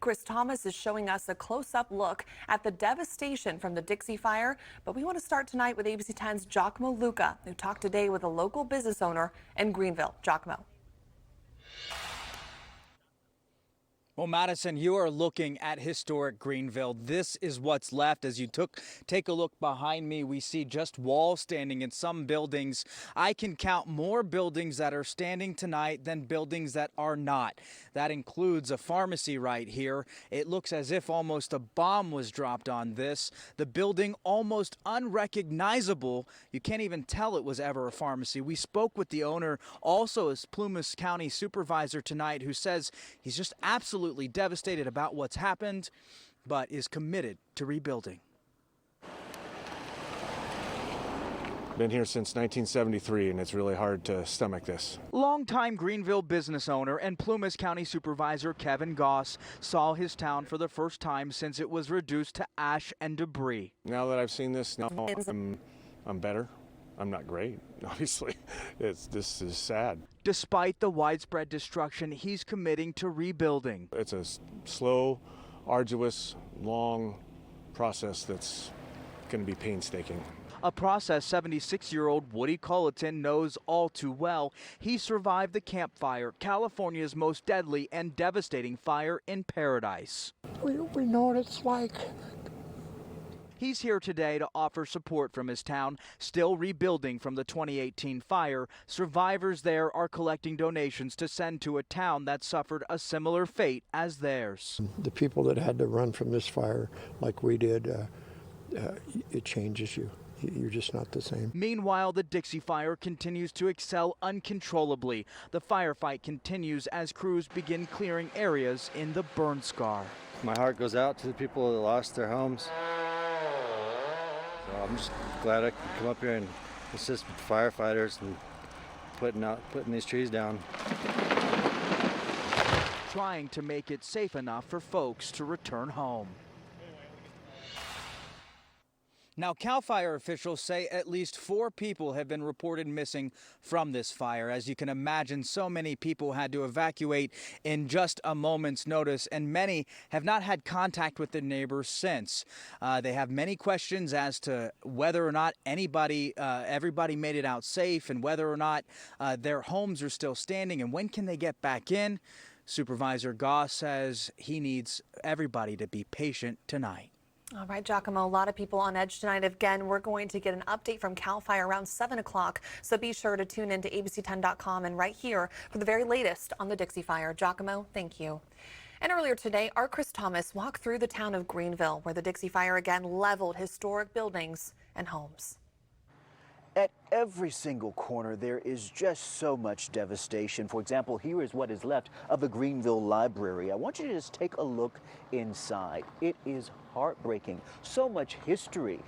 Chris Thomas is showing us a close-up look at the devastation from the Dixie Fire. But we want to start tonight with ABC 10's Giacomo Luca, who talked today with a local business owner in Greenville. Giacomo. Well, Madison, you are looking at historic Greenville. This is what's left. As you take a look behind me, we see just walls standing in some buildings. I can count more buildings that are standing tonight than buildings that are not. That includes a pharmacy right here. It looks as if almost a bomb was dropped on this. The building almost unrecognizable. You can't even tell it was ever a pharmacy. We spoke with the owner, also as Plumas County supervisor tonight, who says he's just absolutely devastated about what's happened, but is committed to rebuilding. Been here since 1973, and it's really hard to stomach this. Longtime Greenville business owner and Plumas County Supervisor Kevin Goss saw his town for the first time since it was reduced to ash and debris. Now that I've seen this, now I'm better. I'm not great, obviously. This is sad. Despite the widespread destruction, he's committing to rebuilding. It's a slow, arduous, long process that's going to be painstaking. A process 76-year-old Woody Culleton knows all too well. He survived the Camp Fire, California's most deadly and devastating fire in Paradise. We know what it's like. He's here today to offer support from his town, still rebuilding from the 2018 fire. Survivors there are collecting donations to send to a town that suffered a similar fate as theirs. The people that had to run from this fire like we did, it changes you. You're just not the same. Meanwhile, the Dixie Fire continues to excel uncontrollably. The firefight continues as crews begin clearing areas in the burn scar. My heart goes out to the people that lost their homes. So I'm just glad I can come up here and assist with the firefighters and putting these trees down. Trying to make it safe enough for folks to return home. Now, CAL FIRE officials say at least 4 people have been reported missing from this fire. As you can imagine, so many people had to evacuate in just a moment's notice, and many have not had contact with their neighbors since. They have many questions as to whether or not everybody made it out safe, and whether or not their homes are still standing, and when can they get back in. Supervisor Goss says he needs everybody to be patient tonight. All right, Giacomo, a lot of people on edge tonight. Again, we're going to get an update from CAL FIRE around 7 o'clock, so be sure to tune in to ABC10.com and right here for the very latest on the Dixie Fire. Giacomo, thank you. And earlier today, our Chris Thomas walked through the town of Greenville, where the Dixie Fire again leveled historic buildings and homes. At every single corner, there is just so much devastation. For example, here is what is left of the Greenville Library. I want you to just take a look inside. It is heartbreaking. So much history